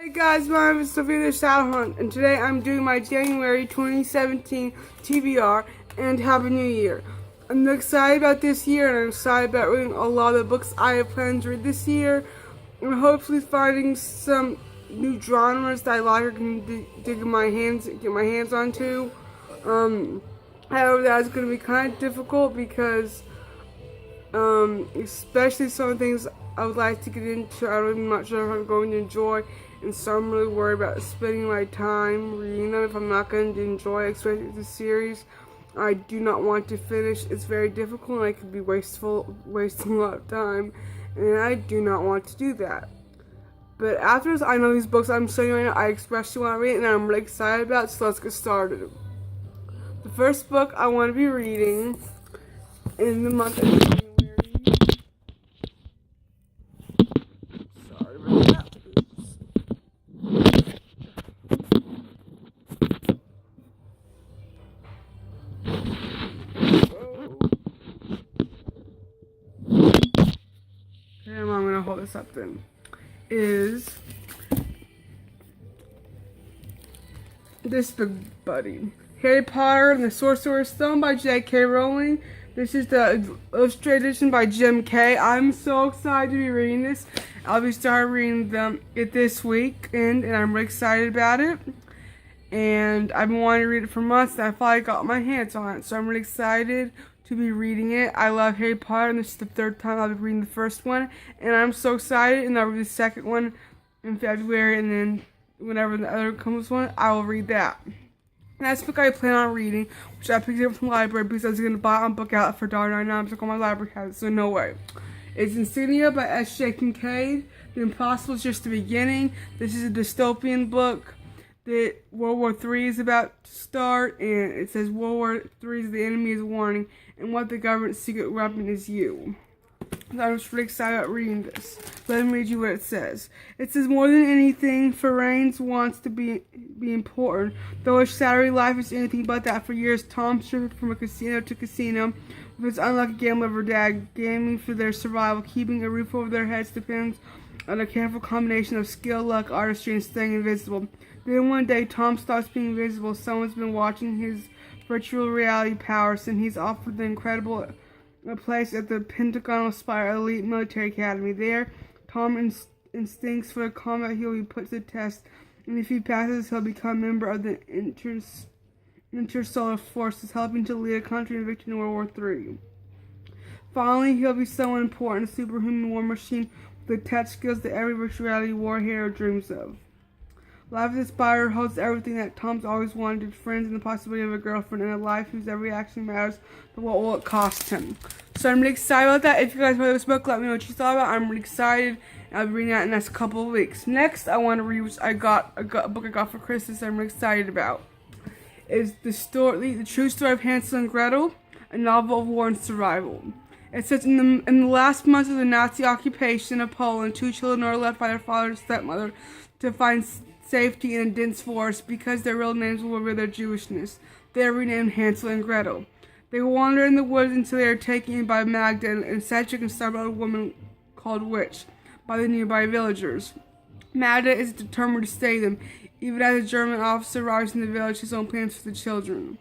Hey guys, my name is Sophia the Shadowhunt, and today I'm doing my January 2017 TBR and Happy New Year. I'm excited about this year, and I'm excited about reading a lot of the books I have planned to read this year, and hopefully finding some new genres that I like or can get my hands onto. However, that's going to be kind of difficult because especially some of the things I would like to get into, I'm not sure if I'm going to enjoy, and so I'm really worried about spending my time reading them if I'm not going to enjoy it, especially the series I do not want to finish. It's very difficult and I could be wasting a lot of time, and I do not want to do that. But after I know these books I'm studying right now, I especially want to read it, and I'm really excited about it, so let's get started. The first book I want to be reading in the month of January. Sorry about that. Okay, I'm going to hold this up then. Is this book, buddy? Harry Potter and the Sorcerer's Stone by J.K. Rowling. This is the illustrated edition by Jim Kay. I'm so excited to be reading this. I'll be starting reading it this weekend, and I'm really excited about it. And I've been wanting to read it for months, and I finally got my hands on it. So I'm really excited to be reading it. I love Harry Potter, and this is the third time I'll be reading the first one. And I'm so excited, and I'll read the second one in February, and then whenever the other comes one, I will read that. And that's the book I plan on reading, which I picked up from the library because I was going to buy it on Book Out for $1.99. I was like, oh, my library has it, so no way. It's Insignia by S.J. Kincaid. The Impossible is Just the Beginning. This is a dystopian book that World War III is about to start, and it says World War III is the enemy is a warning, and what the government's secret weapon is you. I'm just really excited about reading this. Let me read you what it says. It says, more than anything, Ferencz wants to be important. Though his salary life is anything but that, for years Tom drifted from casino to casino with his unlucky gambler of her dad, gaming for their survival. Keeping a roof over their heads depends on a careful combination of skill, luck, artistry, and staying invisible. Then one day, Tom stops being invisible. Someone's been watching his virtual reality powers, and he's offered the incredible place at the Pentagonal Spire Elite Military Academy. There, Tom instincts for combat he'll be put to the test, and if he passes, he'll become a member of the Intersolar Forces, helping to lead a country in victory in World War III. Finally, he'll be someone important, a superhuman war machine with the tech skills that every virtual reality war hero dreams of. Life at the Spire holds everything that Tom's always wanted: friends and the possibility of a girlfriend, and a life whose every action matters, but what will it cost him? So I'm really excited about that. If you guys read this book, let me know what you thought about it. I'm really excited. I'll be reading that in the next couple of weeks. Next, I want to read which a book I got for Christmas I'm really excited about. Is the true story of Hansel and Gretel, a novel of war and survival. It says, in the last months of the Nazi occupation of Poland, two children are left by their father and stepmother to find safety in a dense forest because their real names will reveal their Jewishness. They are renamed Hansel and Gretel. They wander in the woods until they are taken in by Magda, an eccentric and stubborn old woman called Witch, by the nearby villagers. Magda is determined to save them, even as a German officer arrives in the village his own plans for the children.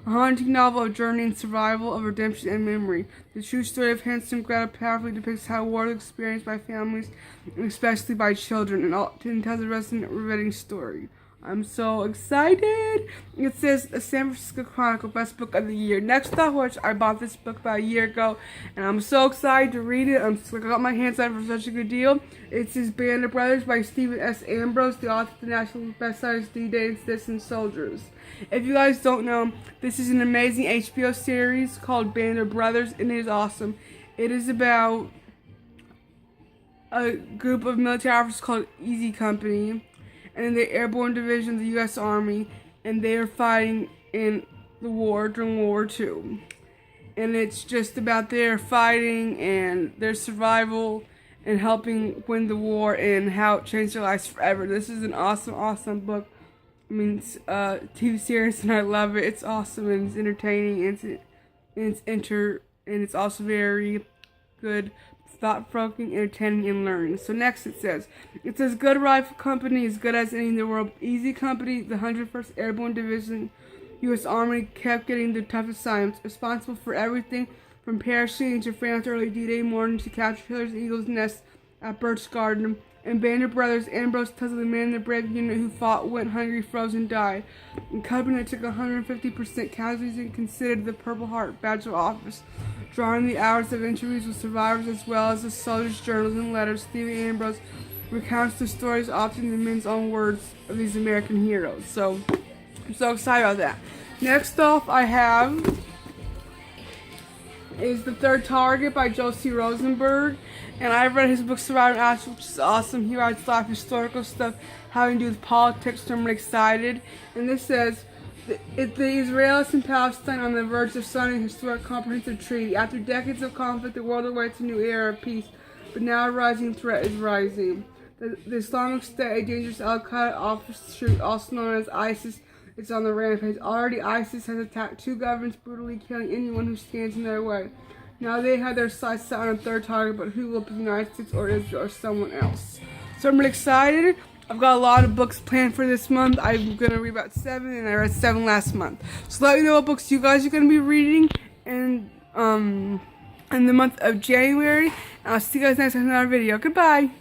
A haunting novel of journey and survival, of redemption and memory. The true story of Hansel and Gretel powerfully depicts how war is experienced by families, and especially by children, and tells a resonant, riveting story. I'm so excited! It says the San Francisco Chronicle Best Book of the Year. Next up, which I bought this book about a year ago, and I'm so excited to read it. I got my hands on it for such a good deal. It says Band of Brothers by Stephen S. Ambrose, the author of the national bestsellers D-Day and Citizen Soldiers. If you guys don't know, this is an amazing HBO series called Band of Brothers, and it is awesome. It is about a group of military officers called Easy Company, and in the Airborne Division of the U.S. Army, and they are fighting in the war during World War II. And it's just about their fighting and their survival and helping win the war and how it changed their lives forever. This is an awesome, awesome book. I mean, it's a TV series, and I love it. It's awesome, and it's entertaining, and it's also very good thought-provoking, entertaining, and learning. So next it says good rifle company, as good as any in the world. Easy company, the 101st Airborne Division, U.S. Army, kept getting the toughest assignments, responsible for everything from parachuting to France early D-Day morning to capture Hitler's Eagle's Nest at Birch Garden. And Banner Brothers, Ambrose tells of the man in the brave unit who fought, went hungry, froze, and died. And company that took 150% casualties and considered the Purple Heart Badge of Office. Drawing the hours of interviews with survivors as well as the soldiers' journals and letters, Stephen Ambrose recounts the stories, often in the men's own words, of these American heroes. So, I'm so excited about that. Next off I have is The Third Target by Josie Rosenberg. And I've read his book Surviving Auschwitz, which is awesome. He writes a lot of historical stuff having to do with politics, so I'm really excited. And this says, the Israelis and Palestine on the verge of signing a historic comprehensive treaty. After decades of conflict, the world awaits a new era of peace, but now a rising threat is rising. The Islamic State, a dangerous Al-Qaeda offshoot, also known as ISIS, is on the rampage. Already, ISIS has attacked 2 governments, brutally killing anyone who stands in their way. Now they have their sights set on a third target, but who will it be, the United States or Israel or someone else? So I'm really excited. I've got a lot of books planned for this month. I'm going to read about 7, and I read 7 last month. So let me know what books you guys are going to be reading in the month of January. And I'll see you guys next time in another video. Goodbye.